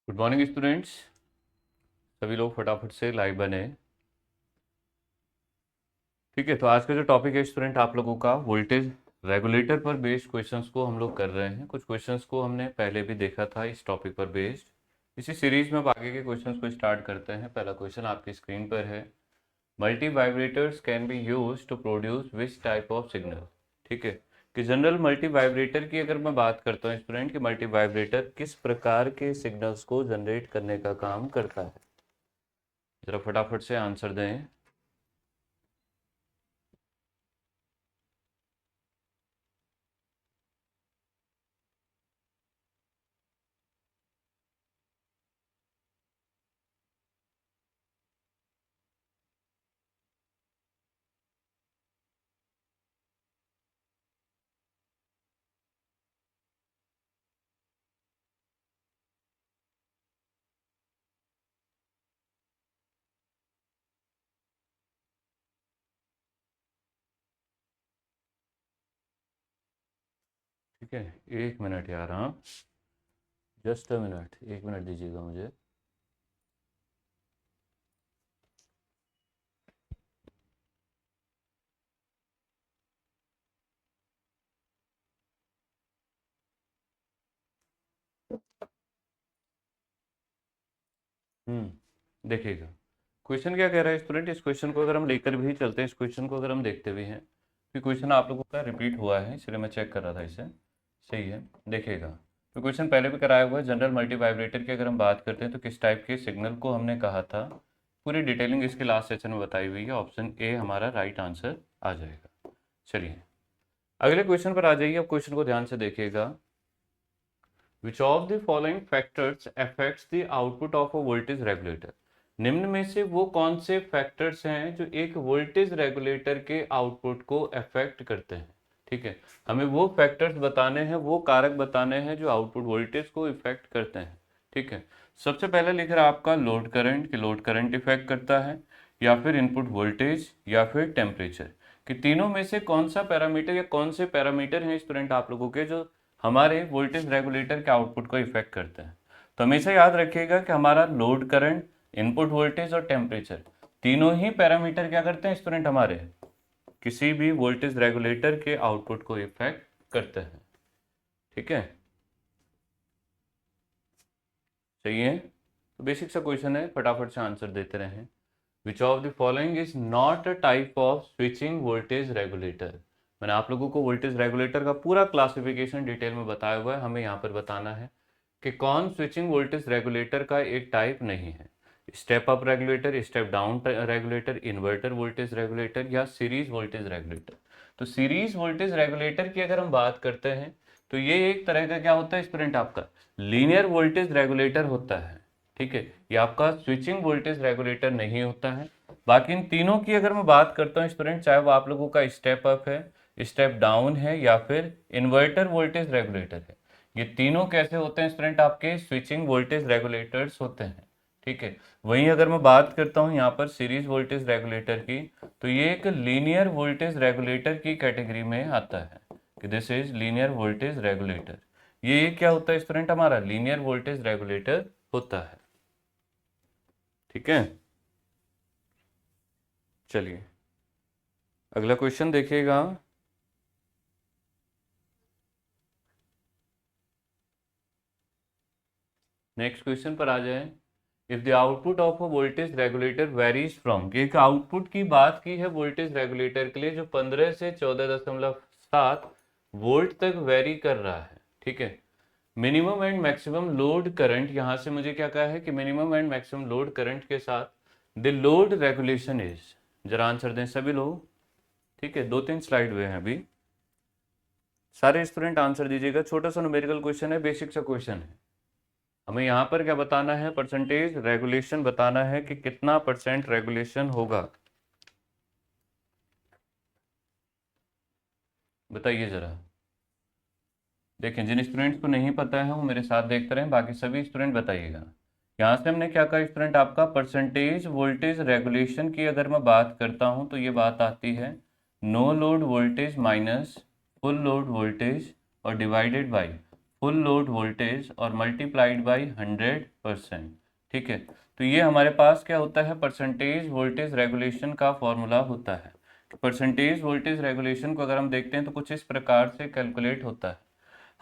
Good morning students. सभी लोग फटाफट से लाइव बने। ठीक है, तो आज का जो टॉपिक है स्टूडेंट आप लोगों का वोल्टेज रेगुलेटर पर बेस्ड क्वेश्चंस को हम लोग कर रहे हैं। कुछ क्वेश्चंस को हमने पहले भी देखा था इस टॉपिक पर बेस्ड। इसी सीरीज में अब आगे के क्वेश्चंस को स्टार्ट करते हैं। पहला क्वेश्चन आपकी स्क्रीन पर है, multi vibrators can be use to produce which type of signal. ठीक है, कि जनरल मल्टी वाइब्रेटर की अगर मैं बात करता हूँ स्टूडेंट कि मल्टी वाइब्रेटर किस प्रकार के सिग्नल्स को जनरेट करने का काम करता है, जरा फटाफट से आंसर दें। ठीक है, एक मिनट यार, हाँ जस्ट अ मिनट, एक मिनट दीजिएगा मुझे। देखिएगा क्वेश्चन क्या कह रहा है स्टूडेंट। इस क्वेश्चन को अगर हम लेकर भी चलते हैं, इस क्वेश्चन को अगर हम देखते भी हैं, फिर क्वेश्चन आप लोगों का रिपीट हुआ है, इसलिए मैं चेक कर रहा था इसे। सही है, देखिएगा तो क्वेश्चन पहले भी कराया हुआ है। जनरल मल्टी वाइब्रेटर की अगर हम बात करते हैं तो किस टाइप के सिग्नल को हमने कहा था, पूरी डिटेलिंग इसके लास्ट सेशन में बताई हुई है। ऑप्शन ए हमारा राइट आंसर आ जाएगा। चलिए अगले क्वेश्चन पर आ जाइए। अब क्वेश्चन को ध्यान से देखिएगा। Which of the following factors affects the output of a voltage regulator? निम्न में से वो कौन से फैक्टर्स हैं जो एक वोल्टेज रेगुलेटर के आउटपुट को अफेक्ट करते हैं। ठीक है, हमें वो फैक्टर्स बताने हैं, वो कारक बताने हैं जो आउटपुट वोल्टेज को इफेक्ट करते हैं। ठीक है, सबसे पहले लिख रहा है आपका लोड करंट, कि लोड करंट इफेक्ट करता है, या फिर इनपुट वोल्टेज, या फिर टेम्परेचर, कि तीनों में से कौन सा पैरामीटर या कौन से पैरामीटर हैं स्टूडेंट आप लोगों के जो हमारे वोल्टेज रेगुलेटर के आउटपुट को इफेक्ट करते हैं। तो हमेशा याद रखिएगा कि हमारा लोड करंट, इनपुट वोल्टेज और टेम्परेचर, तीनों ही पैरामीटर क्या करते हैं स्टूडेंट, हमारे किसी भी वोल्टेज रेगुलेटर के आउटपुट को इफेक्ट करते हैं। ठीक है, सही है। तो बेसिक सा क्वेश्चन है, फटाफट से आंसर देते रहें। Which of the following is not a type of switching voltage regulator. मैंने आप लोगों को वोल्टेज रेगुलेटर का पूरा क्लासिफिकेशन डिटेल में बताया हुआ है। हमें यहाँ पर बताना है कि कौन स्विचिंग वोल्टेज रेगुलेटर का एक टाइप नहीं है। Step up regulator, step down regulator, inverter voltage regulator, या सीरीज वोल्टेज रेगुलेटर। तो सीरीज वोल्टेज रेगुलेटर की अगर हम बात करते हैं तो ये एक तरह का क्या होता है स्टूडेंट, आपका लीनियर वोल्टेज रेगुलेटर होता है। ठीक है, ये आपका स्विचिंग वोल्टेज रेगुलेटर नहीं होता है। बाकी इन तीनों की अगर मैं बात करता हूँ स्टूडेंट, चाहे वो आप लोगों का स्टेप अप है, स्टेप डाउन है, या फिर इन्वर्टर वोल्टेज रेगुलेटर है, ये तीनों कैसे होते हैं स्टूडेंट, आपके स्विचिंग वोल्टेज रेगुलेटर्स होते हैं। ठीक है, वहीं अगर मैं बात करता हूँ यहाँ पर सीरीज वोल्टेज रेगुलेटर की, तो ये एक लीनियर वोल्टेज रेगुलेटर की कैटेगरी में आता है, कि this is linear voltage regulator. ये क्या होता है स्टूडेंट, हमारा लीनियर वोल्टेज रेगुलेटर होता है। ठीक है, चलिए अगला क्वेश्चन देखिएगा। नेक्स्ट क्वेश्चन पर आ जाए। If the output of a voltage regulator varies from, एक आउटपुट की बात की है वोल्टेज रेगुलेटर के लिए जो 15 से 14.7 वोल्ट तक वेरी कर रहा है। ठीक है, minimum and maximum load current, यहां से मुझे क्या कहा है कि minimum and maximum load current के साथ द लोड रेगुलेशन इज, जरा आंसर दें सभी लोग। ठीक है, 2-3 स्लाइड हुए हैं अभी, सारे स्टूडेंट आंसर दीजिएगा। छोटा सा न्यूमेरिकल क्वेश्चन है, बेसिक सा क्वेश्चन है। हमें यहाँ पर क्या बताना है, परसेंटेज रेगुलेशन बताना है कि कितना परसेंट रेगुलेशन होगा, बताइए जरा। देखें, जिन स्टूडेंट्स को नहीं पता है वो मेरे साथ देखते रहें, बाकी सभी स्टूडेंट बताइएगा। यहाँ से हमने क्या कहा स्टूडेंट, आपका परसेंटेज वोल्टेज रेगुलेशन की अगर मैं बात करता हूँ तो ये बात आती है no load voltage minus full load voltage और divided by full load voltage और मल्टीप्लाइड बाई 100%। ठीक है, तो ये हमारे पास क्या होता है, परसेंटेज वोल्टेज रेगुलेशन का फॉर्मूला होता है। परसेंटेज वोल्टेज रेगुलेशन को अगर हम देखते हैं तो कुछ इस प्रकार से कैलकुलेट होता है।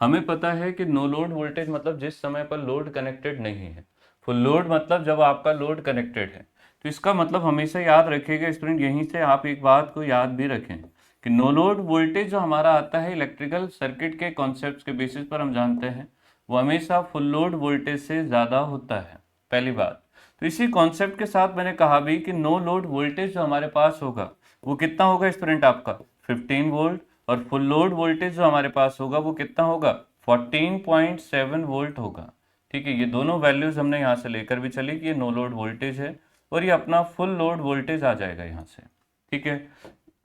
हमें पता है कि नो लोड वोल्टेज मतलब जिस समय पर लोड कनेक्टेड नहीं है, फुल लोड मतलब जब आपका लोड कनेक्टेड है। तो इसका मतलब हमेशा याद रखिएगा स्टूडेंट, यहीं से आप एक बात को याद भी रखें कि नो लोड वोल्टेज जो हमारा आता है इलेक्ट्रिकल सर्किट के कॉन्सेप्ट के बेसिस पर हम जानते हैं वो हमेशा फुल लोड वोल्टेज से ज़्यादा होता है, पहली बात। तो इसी कॉन्सेप्ट के साथ मैंने कहा भी कि नो लोड वोल्टेज जो हमारे पास होगा वो कितना होगा स्टूडेंट, आपका 15 वोल्ट, और फुल लोड वोल्टेज जो हमारे पास होगा वो कितना होगा, 14.7 वोल्ट होगा। ठीक है, ये दोनों वैल्यूज हमने यहाँ से लेकर भी चली कि ये नो लोड वोल्टेज है और ये अपना फुल लोड वोल्टेज आ जाएगा यहाँ से। ठीक है,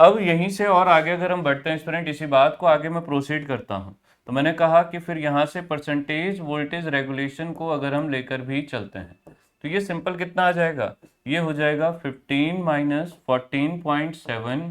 अब यहीं से और आगे अगर हम बढ़ते हैं स्टूडेंट, इसी बात को आगे मैं प्रोसीड करता हूँ। तो मैंने कहा कि फिर यहाँ से परसेंटेज वोल्टेज रेगुलेशन को अगर हम लेकर भी चलते हैं तो ये सिंपल कितना आ जाएगा, ये हो जाएगा 15 माइनस 14.7,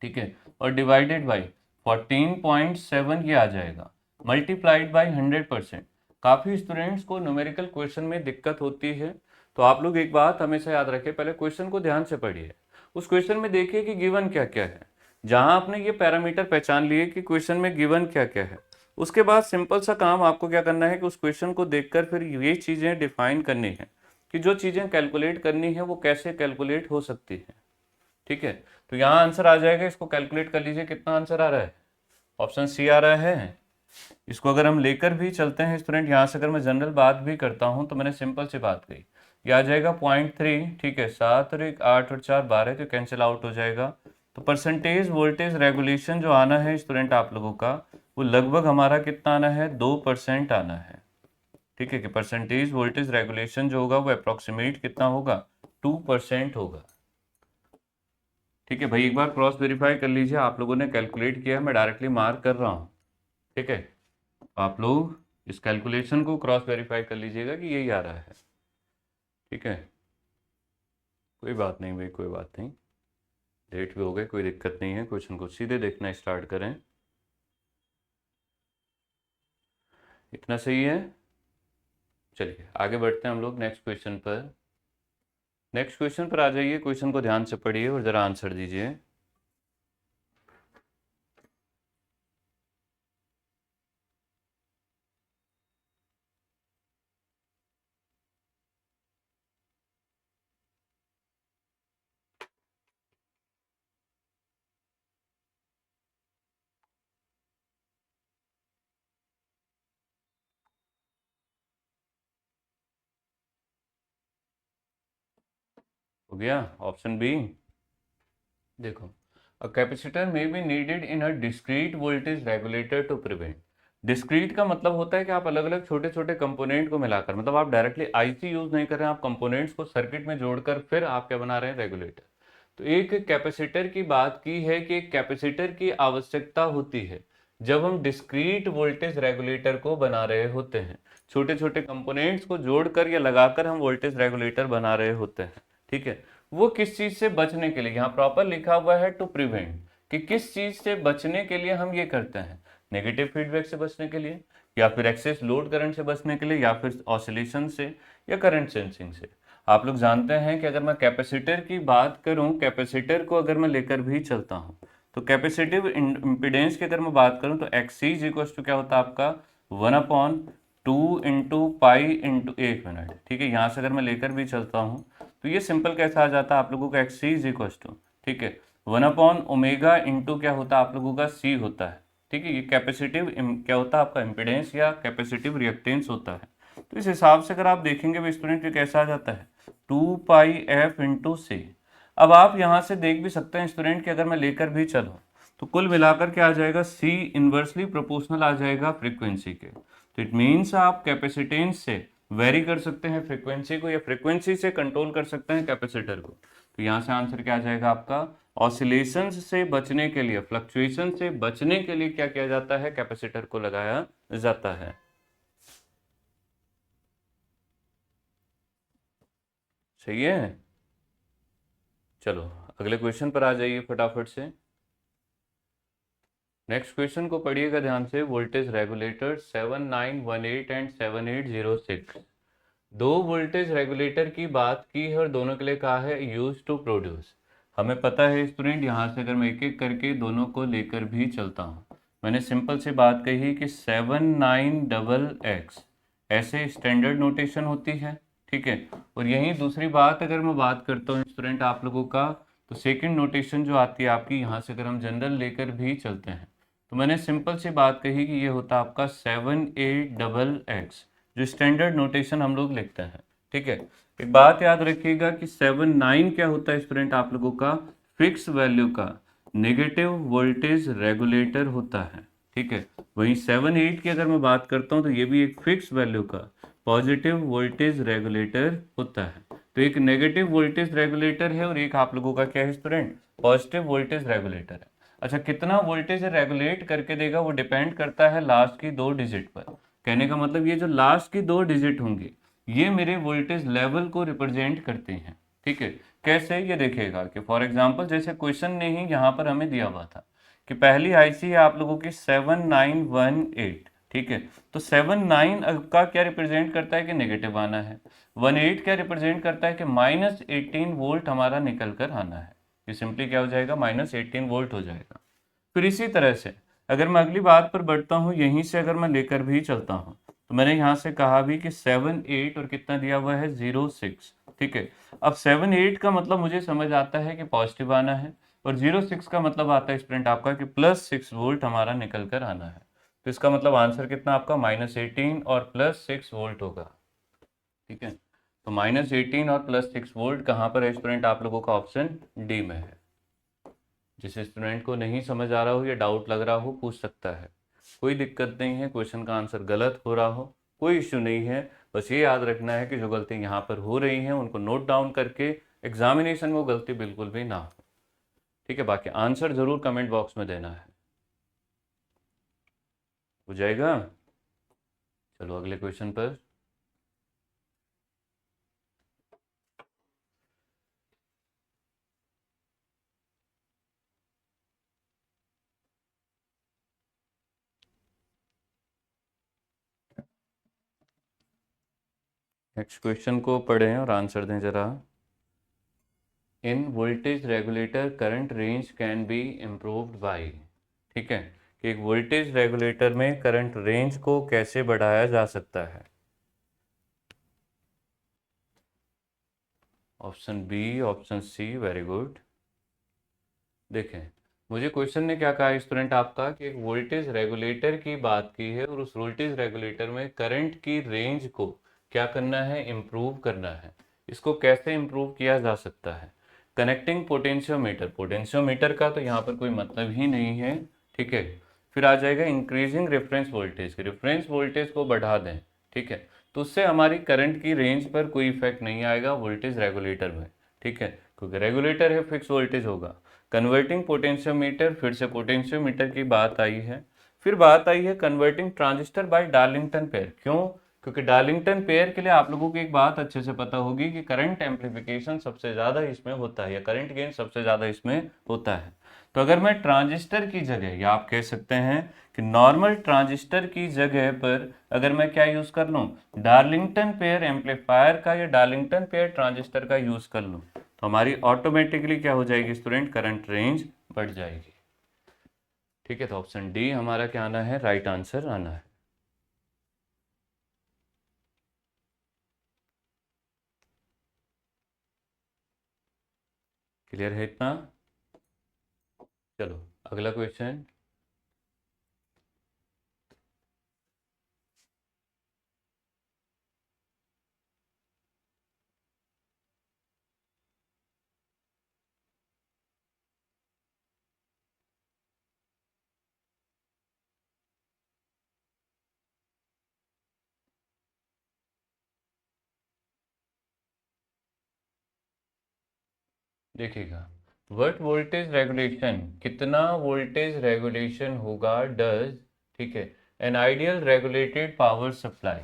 ठीक है, और डिवाइडेड बाई 14.7 ये आ जाएगा, मल्टीप्लाइड बाई 100%। काफ़ी स्टूडेंट्स को न्यूमेरिकल क्वेश्चन में दिक्कत होती है, तो आप लोग एक बात हमेशा याद रखें, पहले क्वेश्चन को ध्यान से पढ़िए, उस क्वेश्चन में देखिए कि गिवन क्या क्या है। जहां आपने ये पैरामीटर पहचान लिए कि क्वेश्चन में गिवन क्या क्या है, उसके बाद सिंपल सा काम आपको क्या करना है कि उस क्वेश्चन को देखकर फिर ये चीज़ें डिफाइन करनी है कि जो चीज़ें कैलकुलेट करनी है वो कैसे कैलकुलेट हो सकती है। ठीक है, तो यहाँ आंसर आ जाएगा, इसको कैलकुलेट कर लीजिए, कितना आंसर आ रहा है, ऑप्शन सी आ रहा है। इसको अगर हम लेकर भी चलते हैं स्टूडेंट, यहाँ से अगर मैं जनरल बात भी करता हूँ तो मैंने सिंपल सी बात कही, ये आ जाएगा 0.3। ठीक है, 7 और 1 8 और 4 12, तो कैंसिल आउट हो जाएगा। तो परसेंटेज वोल्टेज रेगुलेशन जो आना है स्टूडेंट आप लोगों का, वो लगभग हमारा कितना आना है, 2% आना है। ठीक है, कि परसेंटेज वोल्टेज रेगुलेशन जो होगा वो अप्रोक्सीमेट कितना होगा, 2% होगा। ठीक है भाई, एक बार क्रॉस वेरीफाई कर लीजिए, आप लोगों ने कैलकुलेट किया, मैं डायरेक्टली मार्क कर रहा हूँ। ठीक है, आप लोग इस कैलकुलेशन को क्रॉस वेरीफाई कर लीजिएगा कि यही आ रहा है। ठीक है, कोई बात नहीं भाई, कोई बात नहीं, लेट भी हो गए, कोई दिक्कत नहीं है, क्वेश्चन को सीधे देखना स्टार्ट करें, इतना सही है। चलिए आगे बढ़ते हैं हम लोग नेक्स्ट क्वेश्चन पर। नेक्स्ट क्वेश्चन पर आ जाइए, क्वेश्चन को ध्यान से पढ़िए और ज़रा आंसर दीजिए। हो गया, ऑप्शन बी देखो, a capacitor may be needed in a discrete voltage regulator to prevent. Discrete का मतलब होता है कि आप अलग अलग छोटे छोटे कंपोनेंट को मिलाकर, मतलब आप डायरेक्टली आईसी यूज नहीं कर रहे हैं, आप कंपोनेंट्स को सर्किट में जोड़कर फिर आप क्या बना रहे हैं, रेगुलेटर। तो एक कैपेसिटर की बात की है कि एक कैपेसिटर की आवश्यकता होती है जब हम डिस्क्रीट वोल्टेज रेगुलेटर को बना रहे होते हैं, छोटे छोटे कंपोनेंट्स को जोड़कर या लगाकर हम वोल्टेज रेगुलेटर बना रहे होते हैं। ठीक है, वो किस चीज से बचने के लिए, यहाँ प्रॉपर लिखा हुआ है टू प्रिवेंट, कि किस चीज से बचने के लिए हम ये करते हैं, नेगेटिव फीडबैक से बचने के लिए, या फिर एक्सेस लोड करंट से बचने के लिए, या फिर ऑसिलेशन से, या करंट सेंसिंग से। आप लोग जानते हैं कि अगर मैं कैपेसिटर की बात करूं, कैपेसिटर को अगर मैं लेकर भी चलता हूं तो कैपेसिटिव इम्पिडेंस की अगर मैं बात करूं तो X C is equal to क्या होता है आपका 1/2 इंटू पाई इंटू 1 मिनट। ठीक है, यहाँ से अगर मैं लेकर भी चलता हूँ तो ये सिंपल कैसा आ जाता है आप लोगों का, X C is equal to, ठीक है, 1/ओमेगा इंटू क्या होता है आप लोगों का, सी होता है। ठीक है, ये कैपेसिटिव क्या होता है आपका, इम्पिडेंस या कैपेसिटिव रिएक्टेंस होता है। तो इस हिसाब से अगर आप देखेंगे स्टूडेंट ये कैसा आ जाता है, 2πf इंटू सी। अब आप यहाँ से देख भी सकते हैं स्टूडेंट कि अगर मैं लेकर भी चलूँ तो कुल मिलाकर क्या आ जाएगा, सी इनवर्सली प्रोपोर्शनल आ जाएगा फ्रीक्वेंसी के। तो इट मीन्स आप कैपेसिटेंस से वेरी कर सकते हैं फ्रीक्वेंसी को, या फ्रीक्वेंसी से कंट्रोल कर सकते हैं कैपेसिटर को। तो यहाँ से आंसर क्या आ जाएगा आपका, ऑसिलेशंस से बचने के लिए, फ्लक्चुएशन से बचने के लिए क्या किया जाता है, कैपेसिटर को लगाया जाता है। सही है, चलो अगले क्वेश्चन पर आ जाइए फटाफट से। नेक्स्ट क्वेश्चन को पढ़िएगा ध्यान से। वोल्टेज रेगुलेटर 7918 एंड 7806, दो वोल्टेज रेगुलेटर की बात की है और दोनों के लिए कहा है यूज टू प्रोड्यूस। हमें पता है स्टूडेंट, यहाँ से अगर मैं एक एक करके दोनों को लेकर भी चलता हूँ, मैंने सिंपल सी बात कही कि 79XX ऐसे स्टैंडर्ड नोटेशन होती है, ठीक है। और यही दूसरी बात अगर मैं बात करता हूँ स्टूडेंट आप लोगों का, तो सेकंड नोटेशन जो आती है आपकी, यहाँ से अगर हम जनरल लेकर भी चलते हैं, तो मैंने सिंपल सी बात कही कि ये होता है आपका 78XX, जो स्टैंडर्ड नोटेशन हम लोग लिखते हैं, ठीक है। एक बात याद रखिएगा कि 79 क्या होता है स्टूडेंट आप लोगों का, फिक्स वैल्यू का नेगेटिव वोल्टेज रेगुलेटर होता है, ठीक है। वहीं 78 की अगर मैं बात करता हूं तो ये भी एक फिक्स वैल्यू का पॉजिटिव वोल्टेज रेगुलेटर होता है। तो एक नेगेटिव वोल्टेज रेगुलेटर है और एक आप लोगों का क्या है स्टूडेंट, पॉजिटिव वोल्टेज रेगुलेटर है। अच्छा, कितना वोल्टेज रेगुलेट करके देगा वो डिपेंड करता है लास्ट की दो डिजिट पर। कहने का मतलब ये जो लास्ट की दो डिजिट होंगे ये मेरे वोल्टेज लेवल को रिप्रेजेंट करते हैं, ठीक है। कैसे, ये देखिएगा कि फॉर एग्जांपल जैसे क्वेश्चन ने ही यहाँ पर हमें दिया हुआ था कि पहली आईसी है आप लोगों की 7918, ठीक है। तो 79 का क्या रिप्रेजेंट करता है कि नेगेटिव आना है, 18 क्या रिप्रेजेंट करता है कि -18 वोल्ट हमारा निकल कर आना है। ये सिंपली क्या हो जाएगा, -18 वोल्ट हो जाएगा। फिर इसी तरह से अगर मैं अगली बात पर बढ़ता हूँ, यहीं से अगर मैं लेकर भी चलता हूँ, तो मैंने यहाँ से कहा भी कि 78 और कितना दिया हुआ है 06, ठीक है। अब 78 का मतलब मुझे समझ आता है कि पॉजिटिव आना है, और 06 का मतलब आता है स्टूडेंट आपका कि +6 वोल्ट हमारा निकल कर आना है। तो इसका मतलब आंसर कितना आपका -18 और +6 वोल्ट होगा, ठीक है। तो -18 और +6 वोल्ट कहाँ पर है स्टूडेंट आप लोगों का, ऑप्शन डी में है। जिस स्टूडेंट को नहीं समझ आ रहा हो या डाउट लग रहा हो पूछ सकता है, कोई दिक्कत नहीं है। क्वेश्चन का आंसर गलत हो रहा हो कोई इश्यू नहीं है, बस ये याद रखना है कि जो गलती यहाँ पर हो रही हैं उनको नोट डाउन करके एग्जामिनेशन में वो गलती बिल्कुल भी ना हो, ठीक है। बाकी आंसर जरूर कमेंट बॉक्स में देना है, हो जाएगा। चलो अगले क्वेश्चन पर। नेक्स्ट क्वेश्चन को पढ़ें और आंसर दें जरा। In voltage regulator current range can be improved by, ठीक है, कि एक वोल्टेज रेगुलेटर में करंट रेंज को कैसे बढ़ाया जा सकता है। Option B, option C, very good. देखें, मुझे क्वेश्चन ने क्या कहा स्टूडेंट आपका कि एक वोल्टेज रेगुलेटर की बात की है और उस वोल्टेज रेगुलेटर में करंट की रेंज को क्या करना है, इम्प्रूव करना है। इसको कैसे इम्प्रूव किया जा सकता है, कनेक्टिंग पोटेंशियोमीटर। पोटेंशियोमीटर का तो यहाँ पर कोई मतलब ही नहीं है, ठीक है। फिर आ जाएगा increasing reference voltage, reference voltage को बढ़ा दें, ठीक है। तो उससे हमारी करंट की रेंज पर कोई इफेक्ट नहीं आएगा वोल्टेज रेगुलेटर में, ठीक है, क्योंकि रेगुलेटर है फिक्स वोल्टेज होगा। कन्वर्टिंग पोटेंशियोमीटर, फिर से पोटेंशियोमीटर की बात आई है। फिर बात आई है converting transistor by Darlington pair. क्यों, क्योंकि डार्लिंगटन पेयर के लिए आप लोगों को एक बात अच्छे से पता होगी कि करंट एम्पलीफिकेशन सबसे ज़्यादा इसमें होता है या करंट गेन सबसे ज़्यादा इसमें होता है। तो अगर मैं ट्रांजिस्टर की जगह, या आप कह सकते हैं कि नॉर्मल ट्रांजिस्टर की जगह पर अगर मैं क्या यूज़ कर लूँ, डार्लिंगटन पेयर एम्पलीफायर का या डार्लिंगटन पेयर ट्रांजिस्टर का यूज़ कर लूँ, तो हमारी ऑटोमेटिकली क्या हो जाएगी स्टूडेंट, करंट रेंज बढ़ जाएगी, ठीक है। तो ऑप्शन डी हमारा क्या आना है, राइट आंसर आना है। क्लियर है इतना। चलो अगला क्वेश्चन। देखिएगा, व्हाट वोल्टेज रेगुलेशन, कितना वोल्टेज रेगुलेशन होगा डज, ठीक है, an ideal regulated power supply.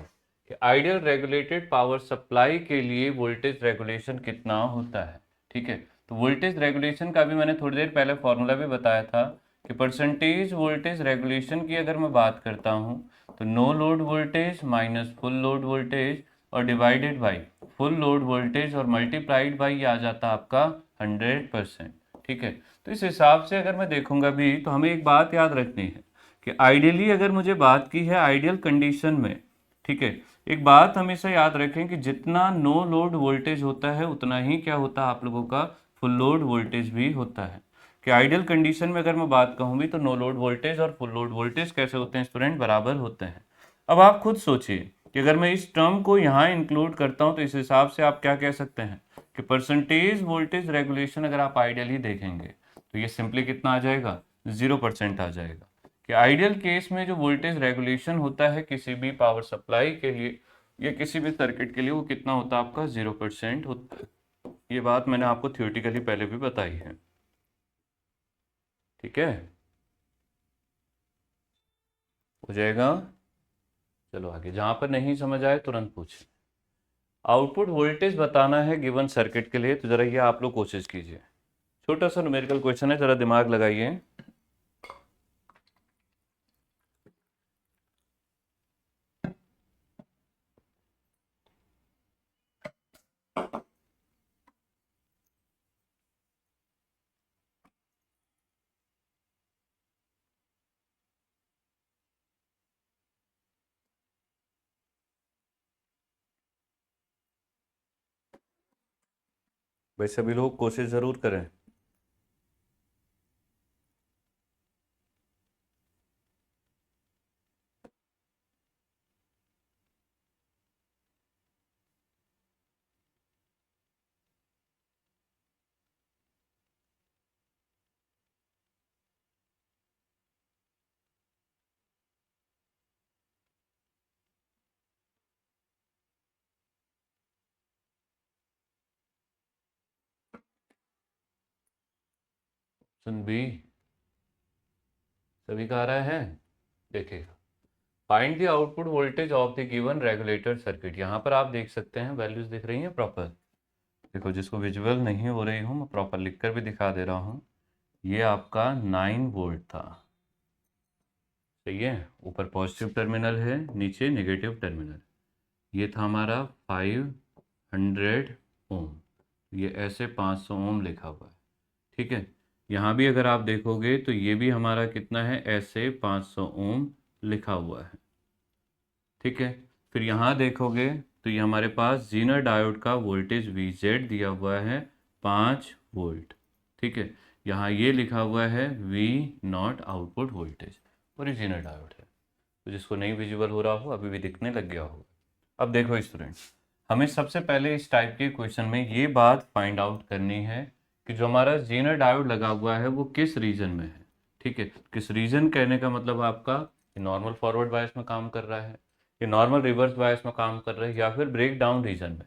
Ideal regulated power supply के लिए वोल्टेज रेगुलेशन कितना होता है, ठीक है। तो वोल्टेज रेगुलेशन का भी मैंने थोड़ी देर पहले फॉर्मूला भी बताया था कि परसेंटेज वोल्टेज रेगुलेशन की अगर मैं बात करता हूँ तो no load voltage minus full load voltage और divided by full load voltage और मल्टीप्लाइड बाई ये आ जाता है आपका 100%। ठीक है, तो इस हिसाब से अगर मैं देखूंगा भी तो हमें एक बात याद रखनी है कि आइडियली अगर मुझे बात की है आइडियल कंडीशन में, ठीक है, एक बात हमेशा याद रखें कि जितना नो लोड वोल्टेज होता है उतना ही क्या होता है आप लोगों का फुल लोड वोल्टेज भी होता है। कि आइडियल कंडीशन में अगर मैं बात कहूँ भी तो नो लोड वोल्टेज और फुल लोड वोल्टेज कैसे होते हैं स्टूडेंट, बराबर होते हैं। अब आप खुद सोचिए कि अगर मैं इस टर्म को यहाँ इंक्लूड करता हूँ तो इस हिसाब से आप क्या कह सकते हैं कि परसेंटेज वोल्टेज रेगुलेशन अगर आप आइडियली देखेंगे तो ये सिंपली कितना आ जाएगा, 0% आ जाएगा। कि आइडियल केस में जो वोल्टेज रेगुलेशन होता है किसी भी पावर सप्लाई के लिए या किसी भी सर्किट के लिए वो कितना होता है आपका 0% होता है। ये बात मैंने आपको थ्योरेटिकली पहले भी बताई है। ठीक है, हो जाएगा। चलो आगे, जहां पर नहीं समझ आए तुरंत पूछ। आउटपुट वोल्टेज बताना है गिवन सर्किट के लिए, तो जरा ये आप लोग कोशिश कीजिए। छोटा सा न्यूमेरिकल क्वेश्चन है, जरा दिमाग लगाइए। भाई सभी लोग कोशिश जरूर करें। सुन भी सभी का आ रहा है, देखिएगा। Find the output voltage of the given regulator circuit. यहाँ पर आप देख सकते हैं वैल्यूज दिख रही हैं प्रॉपर। देखो जिसको विजुअल नहीं हो रही हूँ मैं प्रॉपर लिख कर भी दिखा दे रहा हूँ। ये आपका 9 वोल्ट था, सही है, ऊपर पॉजिटिव टर्मिनल है नीचे नेगेटिव टर्मिनल। ये था हमारा 500 ओम, ये ऐसे 500 ओम लिखा हुआ है। ठीक है, यहाँ भी अगर आप देखोगे तो ये भी हमारा कितना है, ऐसे 500 ओम लिखा हुआ है। ठीक है, फिर यहाँ देखोगे तो ये हमारे पास जीनर डायोड का वोल्टेज VZ दिया हुआ है 5 वोल्ट। ठीक है, यहाँ ये लिखा हुआ है V0 आउटपुट वोल्टेज और ये जीनर डायोड है। तो जिसको नहीं विजिबल हो रहा हो अभी भी दिखने लग गया होगा। अब देखो स्टूडेंट्स, हमें सबसे पहले इस टाइप के क्वेश्चन में ये बात फाइंड आउट करनी है कि जो हमारा जीनर डायोड लगा हुआ है वो किस रीजन में है। ठीक है, किस रीजन कहने का मतलब आपका नॉर्मल फॉरवर्ड बायस में काम कर रहा है, ये नॉर्मल रिवर्स बायस में काम कर रहे हैं या फिर ब्रेक डाउन रीजन में।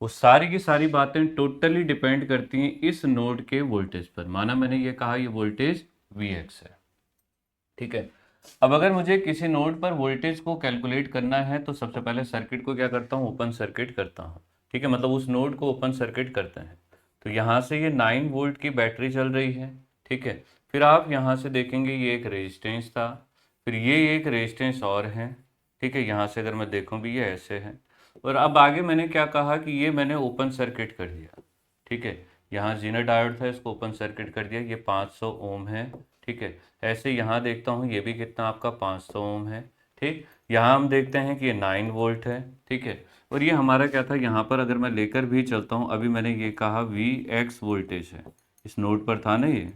वो सारी की सारी बातें टोटली डिपेंड करती हैं इस नोड के वोल्टेज पर। माना मैंने ये कहा ये वोल्टेज Vx है। ठीक है, अब अगर मुझे किसी नोड पर वोल्टेज को कैलकुलेट करना है तो सबसे पहले सर्किट को क्या करता हूँ, ओपन सर्किट करता हूँ। ठीक है, मतलब उस नोड को ओपन सर्किट करते हैं। तो यहाँ से ये 9 वोल्ट की बैटरी चल रही है। ठीक है, फिर आप यहाँ से देखेंगे ये एक रेजिस्टेंस था, फिर ये एक रेजिस्टेंस और है। ठीक है, यहाँ से अगर मैं देखूँ भी ये ऐसे है। और अब आगे मैंने क्या कहा कि ये मैंने ओपन सर्किट कर दिया। ठीक है, यहाँ जीनर डायोड था इसको ओपन सर्किट कर दिया, ये 500 ओम है। ठीक है, ऐसे यहाँ देखता हूँ ये भी कितना आपका 500 ओम है। ठीक, यहाँ हम देखते हैं कि ये 9 वोल्ट है। ठीक है, और ये हमारा क्या था, यहाँ पर अगर मैं लेकर भी चलता हूँ, अभी मैंने ये कहा Vx वोल्टेज है, इस नोड पर था ना ये।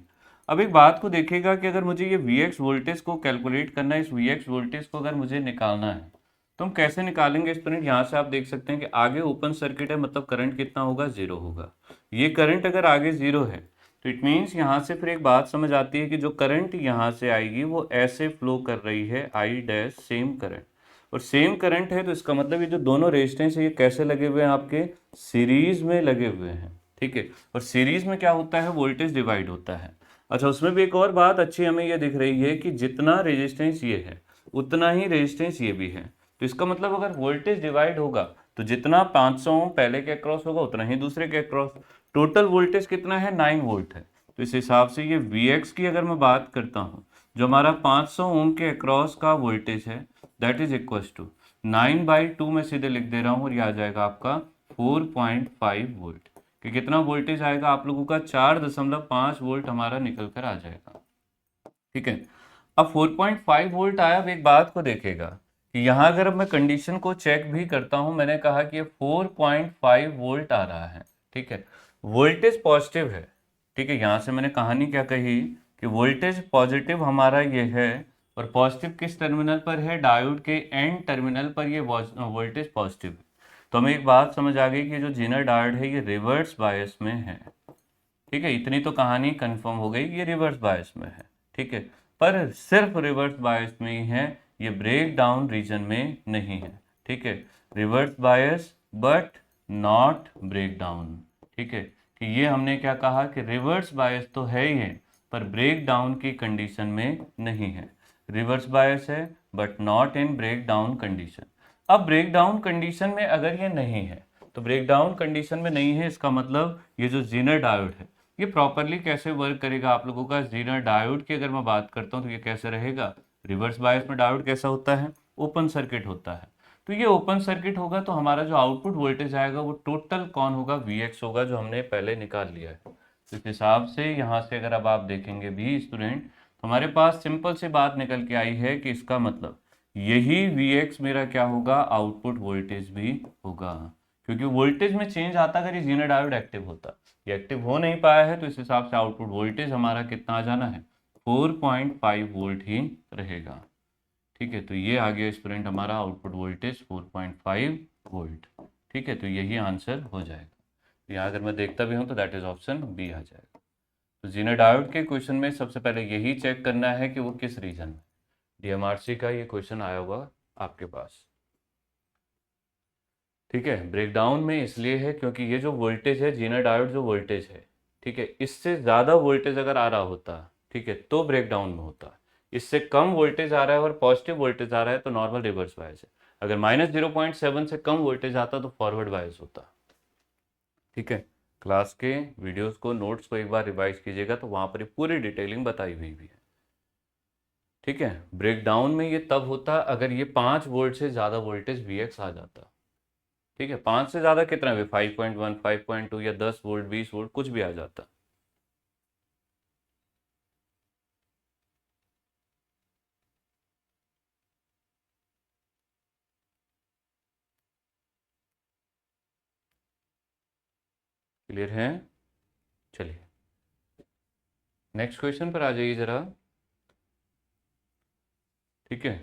अब एक बात को देखिएगा कि अगर मुझे ये Vx वोल्टेज को कैलकुलेट करना है, इस Vx वोल्टेज को अगर मुझे निकालना है तो हम कैसे निकालेंगे स्टूडेंट। यहाँ से आप देख सकते हैं कि आगे ओपन सर्किट है, मतलब करंट कितना होगा, 0 होगा। ये करंट अगर आगे 0 है तो इट मीन्स यहाँ से फिर एक बात समझ आती है कि जो करंट यहाँ से आएगी वो ऐसे फ्लो कर रही है आई डैश सेम करंट। और सेम करंट है तो इसका मतलब ये जो दोनों रेजिस्टेंस है ये कैसे लगे हुए हैं, आपके सीरीज में लगे हुए हैं। ठीक है, और सीरीज में क्या होता है, वोल्टेज डिवाइड होता है। अच्छा, उसमें भी एक और बात अच्छी हमें ये दिख रही है कि जितना रेजिस्टेंस ये है उतना ही रेजिस्टेंस ये भी है। तो इसका मतलब अगर वोल्टेज डिवाइड होगा तो जितना 500 ओम पहले के अक्रॉस होगा उतना ही दूसरे के अक्रॉस। टोटल वोल्टेज कितना है, 9 वोल्ट है। तो इस हिसाब से ये Vx की अगर मैं बात करता हूँ, जो हमारा 500 ओम के अक्रॉस का वोल्टेज है, दैट इज इक्वल टू 9/2 में सीधे लिख दे रहा हूँ, और ये आ जाएगा आपका 4.5 वोल्ट। कि कितना वोल्टेज आएगा आप लोगों का, 4.5 वोल्ट हमारा निकल कर आ जाएगा। ठीक है, अब 4.5 वोल्ट आया। अब एक बात को देखेगा कि यहाँ अगर अब मैं कंडीशन को चेक भी करता हूँ, मैंने कहा कि ये 4.5 वोल्ट आ रहा है। ठीक है, वोल्टेज पॉजिटिव है। ठीक है, यहाँ से मैंने कहानी क्या कही कि वोल्टेज पॉजिटिव हमारा ये है, और पॉजिटिव किस टर्मिनल पर है, डायोड के एंड टर्मिनल पर ये वोल्टेज पॉजिटिव है। तो हमें एक बात समझ आ गई कि जो जेनर डायोड है ये रिवर्स बायस में है। ठीक है, इतनी तो कहानी कंफर्म हो गई, ये रिवर्स बायस में है। ठीक है, पर सिर्फ रिवर्स बायस में ही है, ये ब्रेक डाउन रीजन में नहीं है। ठीक है, reverse bias but not break down. ठीक है, कि ये हमने क्या कहा कि रिवर्स बायस तो है ही है, पर ब्रेक डाउन की कंडीशन में नहीं है। रिवर्स बायस है but not in break down condition. अब ब्रेक डाउन कंडीशन में अगर ये नहीं है, तो ब्रेक डाउन कंडीशन में नहीं है, इसका मतलब ये जो जेनर डायोड है ये प्रॉपरली कैसे वर्क करेगा। आप लोगों का जेनर डायोड की अगर मैं बात करता हूँ तो ये कैसे रहेगा, रिवर्स बायस में डायोड कैसा होता है, ओपन सर्किट होता है। तो ये ओपन सर्किट होगा, तो हमारा जो आउटपुट वोल्टेज आएगा वो टोटल कौन होगा, Vx होगा, जो हमने पहले निकाल लिया है। तो इस हिसाब से यहाँ से अगर अब आप देखेंगे भी स्टूडेंट, तो हमारे पास सिंपल सी बात निकल के आई है कि इसका मतलब यही Vx मेरा क्या होगा, आउटपुट वोल्टेज भी होगा। क्योंकि वोल्टेज में चेंज आता अगर ये जेनर डायोड एक्टिव होता, ये एक्टिव हो नहीं पाया है, तो इस हिसाब से आउटपुट वोल्टेज हमारा कितना आ जाना है, 4.5 वोल्ट ही रहेगा। ठीक है, तो ये आ गया स्टूडेंट हमारा आउटपुट वोल्टेज 4.5 वोल्ट। ठीक है, तो यही आंसर हो जाएगा। तो यहाँ अगर मैं देखता भी हूँ तो दैट इज ऑप्शन बी आ जाएगा। तो जेनर डायोड के क्वेश्चन में सबसे पहले यही चेक करना है कि वो किस रीजन में। डीएमआरसी का ये क्वेश्चन आया हुआ आपके पास। ठीक है, ब्रेकडाउन में इसलिए है क्योंकि ये जो वोल्टेज है, जेनर डायोड जो वोल्टेज है, ठीक है, इससे ज़्यादा वोल्टेज अगर आ रहा होता, ठीक है, तो ब्रेकडाउन में होता। इससे कम वोल्टेज आ रहा है और पॉजिटिव वोल्टेज आ रहा है तो नॉर्मल रिवर्स बायस है। अगर -0.7 से कम वोल्टेज आता तो फॉरवर्ड बायस होता। ठीक है, क्लास के वीडियोस को, नोट्स को एक बार रिवाइज कीजिएगा, तो वहाँ पर पूरी डिटेलिंग बताई हुई भी है। ठीक है, ब्रेकडाउन में ये तब होता अगर ये 5 वोल्ट से ज़्यादा वोल्टेज Vx आ जाता। ठीक है, 5 से ज़्यादा कितना भी, 5.1, 5.2 या 10 वोल्ट, 20 वोल्ट, कुछ भी आ जाता। क्लियर है? चलिए नेक्स्ट क्वेश्चन पर आ जाइए ज़रा। ठीक है,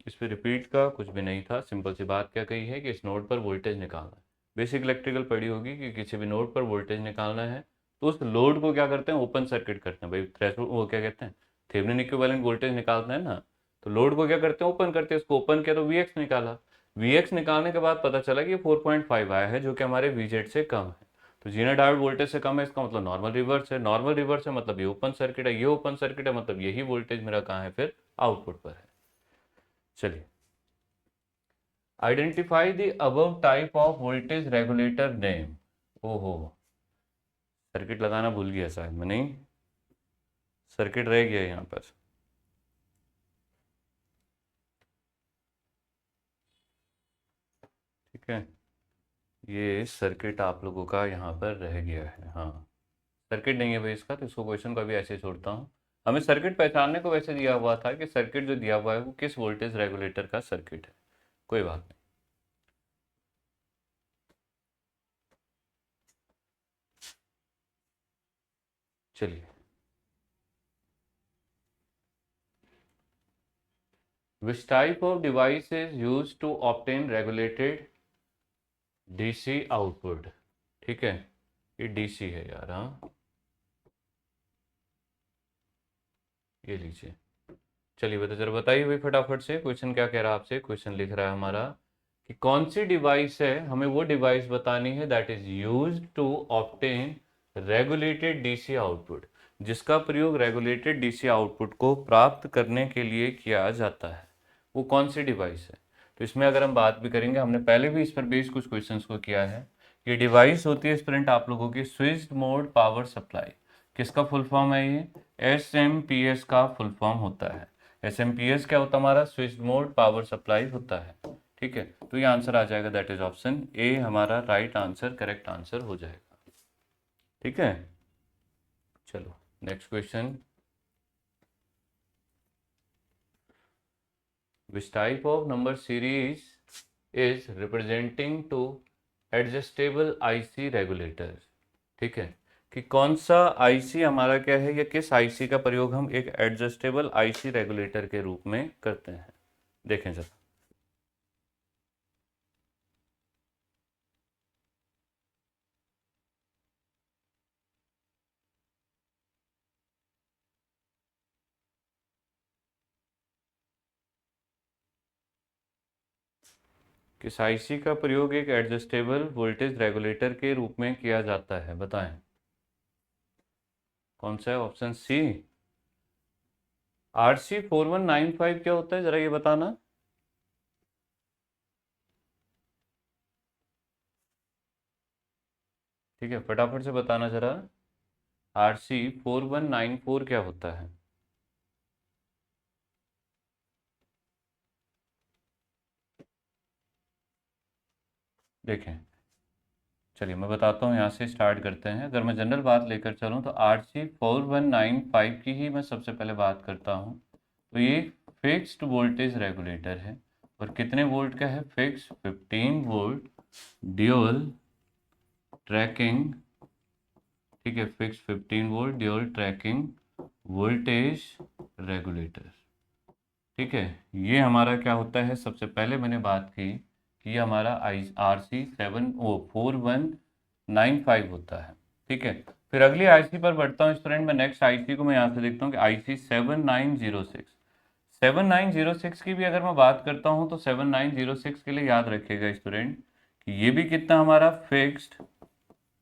इस पर रिपीट का कुछ भी नहीं था, सिंपल सी बात क्या कही है कि इस नोड पर वोल्टेज निकालना है। बेसिक इलेक्ट्रिकल पढ़ी होगी कि किसी भी नोड पर वोल्टेज निकालना है तो उस लोड को क्या करते हैं, ओपन सर्किट करते हैं। भाई थ्रेशोल्ड, वो क्या कहते हैं, थेवेनिन इक्विवेलेंट वोल्टेज निकालते हैं ना, तो लोड को क्या करते हैं, ओपन करते हैं। इसको ओपन किया तो Vx निकाला। Vx निकालने के बाद पता चला कि ये 4.5 आया है, जो कि हमारे Vz से कम है। तो जेनर डायोड वोल्टेज से कम है, इसका मतलब नॉर्मल रिवर्स है। नॉर्मल रिवर्स है मतलब ये ओपन सर्किट है, ये ओपन सर्किट है मतलब यही वोल्टेज मेरा कहाँ है, फिर आउटपुट पर है। चलिए, identify the above type of voltage regulator name. ओहो, सर्किट लगाना भूल गया शायद मैं, नहीं, सर्किट रह गया यहाँ पर। ठीक है, ये सर्किट आप लोगों का यहाँ पर रह गया है। हाँ, सर्किट नहीं है भाई इसका, तो इसको क्वेश्चन को भी ऐसे छोड़ता हूँ। हमें सर्किट पहचानने को वैसे दिया हुआ था कि सर्किट जो दिया हुआ है वो किस वोल्टेज रेगुलेटर का सर्किट है। कोई बात नहीं। चलिए, which type of device is use to obtain regulated DC output. ठीक है, ये डीसी है यार। हाँ, ये लीजिए। चलिए बता, जरा बताइए भाई फटाफट से, क्वेश्चन क्या कह रहा है आपसे। क्वेश्चन लिख रहा है हमारा कि कौन सी डिवाइस है, हमें वो डिवाइस बतानी है that is used to obtain regulated DC output, जिसका प्रयोग रेगुलेटेड डीसी आउटपुट को प्राप्त करने के लिए किया जाता है। वो कौन सी डिवाइस है? तो इसमें अगर हम बात भी करेंगे, हमने पहले भी इस पर बेस कुछ क्वेश्चंस को किया है। ये डिवाइस होती है स्टूडेंट आप लोगों की स्विच्ड मोड पावर सप्लाई। किसका फुल फॉर्म है ये? SMPS का फुल फॉर्म होता है। SMPS क्या होता है हमारा? स्विच मोड पावर सप्लाई होता है। ठीक है, तो ये आंसर आ जाएगा, दैट इज ऑप्शन ए हमारा राइट आंसर, करेक्ट आंसर हो जाएगा। ठीक है, चलो next question. Which type of number series is representing two adjustable IC regulator? ठीक है, कि कौन सा आईसी हमारा क्या है, या किस आईसी का प्रयोग हम एक एडजस्टेबल आईसी रेगुलेटर के रूप में करते हैं। देखें जरा, किस आईसी का प्रयोग एक एडजस्टेबल वोल्टेज रेगुलेटर के रूप में किया जाता है, बताएं कौन सा है? ऑप्शन सी RC4195 क्या होता है, जरा ये बताना। ठीक है, फटाफट से बताना जरा, RC4194 क्या होता है? देखें, चलिए मैं बताता हूँ, यहाँ से स्टार्ट करते हैं। अगर मैं जनरल बात लेकर चलूँ तो RC4195 की ही मैं सबसे पहले बात करता हूँ। तो ये फिक्स्ड वोल्टेज रेगुलेटर है, और कितने वोल्ट का है? Fix 15 volt dual tracking. ठीक है, fix 15 volt dual tracking voltage regulator. ठीक है, ये हमारा क्या होता है? सबसे पहले मैंने बात की कि ये हमारा RC4195 होता है। ठीक है, फिर अगली आईसी पर बढ़ता हूँ स्टूडेंट। मैं नेक्स्ट आईसी को मैं यहाँ से देखता हूँ कि IC7906। 7906 की भी अगर मैं बात करता हूँ तो 7906 के लिए याद रखिएगा स्टूडेंट कि ये भी कितना हमारा फिक्स्ड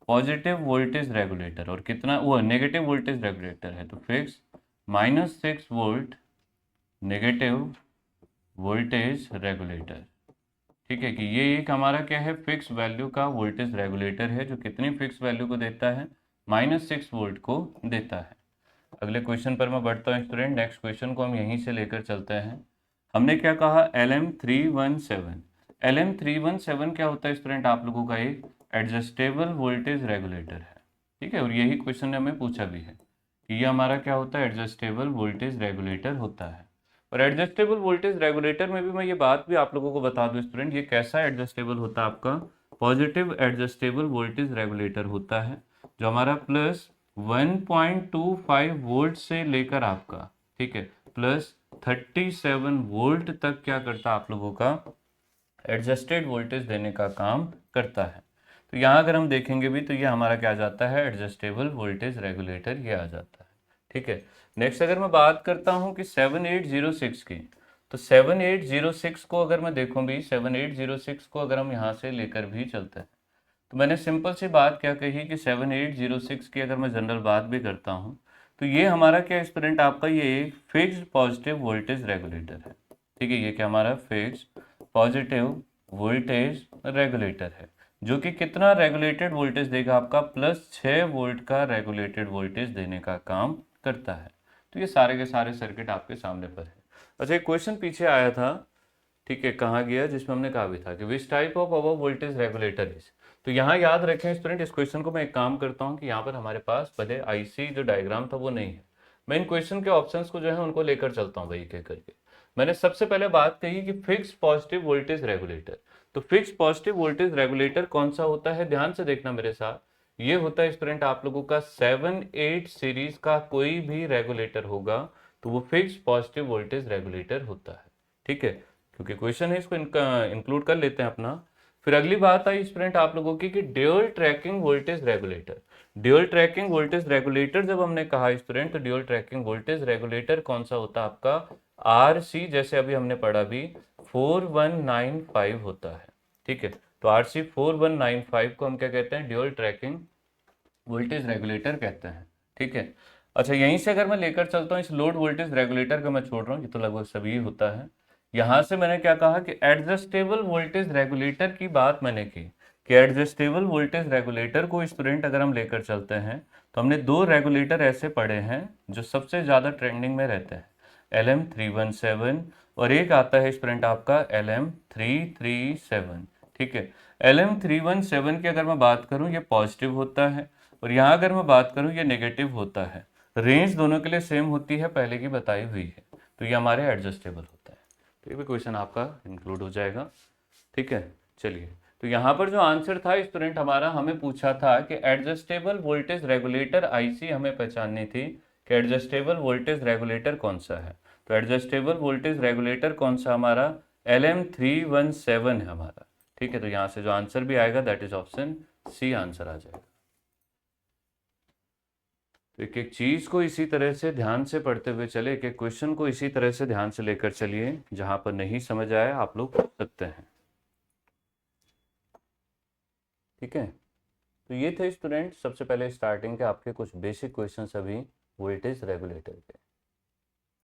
पॉजिटिव वोल्टेज रेगुलेटर, और कितना वो नेगेटिव वोल्टेज रेगुलेटर है, तो fix -6 volt negative voltage regulator. ठीक है, कि ये एक हमारा क्या है? फिक्स वैल्यू का वोल्टेज रेगुलेटर है, जो कितनी फिक्स वैल्यू को देता है? -6 वोल्ट को देता है। अगले क्वेश्चन पर मैं बढ़ता हूँ स्टूडेंट। नेक्स्ट क्वेश्चन को हम यहीं से लेकर चलते हैं। हमने क्या कहा? LM317। LM317 क्या होता है स्टूडेंट? आप लोगों का एक एडजस्टेबल वोल्टेज रेगुलेटर है। ठीक है, और यही क्वेश्चन ने हमें पूछा भी है कि ये हमारा क्या होता है? एडजस्टेबल वोल्टेज रेगुलेटर होता है। और एडजस्टेबल वोल्टेज रेगुलेटर में भी मैं ये बात भी आप लोगों को बता दूं स्टूडेंट, ये कैसा एडजस्टेबल होता है? आपका पॉजिटिव एडजस्टेबल वोल्टेज रेगुलेटर होता है, जो हमारा प्लस 1.25 वोल्ट से लेकर आपका, ठीक है, प्लस 37 वोल्ट तक क्या करता है? आप लोगों का एडजस्टेड वोल्टेज देने का काम करता है। तो यहाँ अगर हम देखेंगे भी तो ये हमारा क्या आ जाता है? एडजस्टेबल वोल्टेज रेगुलेटर ये आ जाता है। ठीक है, नेक्स्ट अगर मैं बात करता हूँ कि 7806 की, तो 7806 को अगर मैं देखूँ भी, 7806 को अगर हम यहाँ से लेकर भी चलते हैं, तो मैंने सिंपल सी बात क्या कही कि 7806 की अगर मैं जनरल बात भी करता हूँ, तो ये हमारा क्या स्टूडेंट? आपका ये एक फिक्स्ड पॉजिटिव वोल्टेज रेगुलेटर है। ठीक है, ये क्या हमारा? फिक्स्ड पॉजिटिव वोल्टेज रेगुलेटर है, जो कि कितना रेगुलेटेड वोल्टेज देगा? आपका +6 वोल्ट का रेगुलेटेड वोल्टेज देने का काम करता है। तो ये सारे के सारे सर्किट आपके सामने पर है। अच्छा, एक क्वेश्चन पीछे आया था, ठीक है, कहाँ गया, जिसमें हमने कहा भी था कि विच type of our voltage regulator is. तो यहाँ याद रखें स्टूडेंट, इस क्वेश्चन को मैं एक काम करता हूँ कि यहाँ पर हमारे पास पहले आईसी जो डायग्राम था वो नहीं है, मैं इन क्वेश्चन के ऑप्शंस को जो है उनको लेकर चलता हूँ भाई कह करके। मैंने सबसे पहले बात कही कि फिक्स पॉजिटिव वोल्टेज रेगुलेटर। तो फिक्स पॉजिटिव वोल्टेज रेगुलेटर कौन सा होता है? ध्यान से देखना मेरे साथ। ये होता है स्टूडेंट आप लोगों का 7-8 सीरीज का कोई भी रेगुलेटर होगा तो वो फिक्स पॉजिटिव वोल्टेज रेगुलेटर होता है। ठीक है, क्योंकि क्वेश्चन है इसको इंक्लूड कर लेते हैं अपना। फिर अगली बात आई स्टूडेंट आप लोगों की कि dual tracking voltage regulator. Dual tracking voltage regulator जब हमने कहा स्टूडेंट, तो ड्यूल ट्रैकिंग वोल्टेज रेगुलेटर कौन सा होता है? आपका RC, जैसे अभी हमने पढ़ा भी, 4195 होता है। ठीक है, तो RC 4195 को हम क्या कहते हैं? ड्यूल ट्रैकिंग वोल्टेज रेगुलेटर कहते हैं। ठीक है, अच्छा यहीं से अगर मैं लेकर चलता हूँ, इस लोड वोल्टेज रेगुलेटर को मैं छोड़ रहा हूँ, ये तो लगभग सभी होता है। यहाँ से मैंने क्या कहा कि एडजस्टेबल वोल्टेज रेगुलेटर की बात मैंने की कि एडजस्टेबल वोल्टेज रेगुलेटर को स्टूडेंट अगर हम लेकर चलते हैं तो हमने दो रेगुलेटर ऐसे पढ़े हैं जो सबसे ज़्यादा ट्रेंडिंग में रहते हैं, LM317 और एक आता है स्टूडेंट आपका LM337। ठीक है, LM317 की अगर मैं बात करूं ये पॉजिटिव होता है और यहाँ अगर मैं बात करूं ये नेगेटिव होता है। रेंज दोनों के लिए सेम होती है, पहले की बताई हुई है, तो ये हमारे एडजस्टेबल होता है। तो ये भी क्वेश्चन आपका इंक्लूड हो जाएगा। ठीक है, चलिए, तो यहाँ पर जो आंसर था स्टूडेंट हमारा, हमें पूछा था कि एडजस्टेबल वोल्टेज रेगुलेटर आईसी हमें पहचाननी थी कि एडजस्टेबल वोल्टेज रेगुलेटर कौन सा है। तो एडजस्टेबल वोल्टेज रेगुलेटर कौन सा हमारा, LM317 है हमारा। ठीक है, तो यहाँ से जो आंसर भी आएगा that is option C answer आ जाएगा। तो एक एक चीज को इसी तरह से ध्यान से पढ़ते हुए चले, एक एक क्वेश्चन को इसी तरह से ध्यान से लेकर चलिए, जहां पर नहीं समझ आए आप लोग पूछ सकते हैं। ठीक है, तो ये थे स्टूडेंट सबसे पहले स्टार्टिंग के आपके कुछ बेसिक क्वेश्चंस अभी वोल्टेज रेगुलेटर के।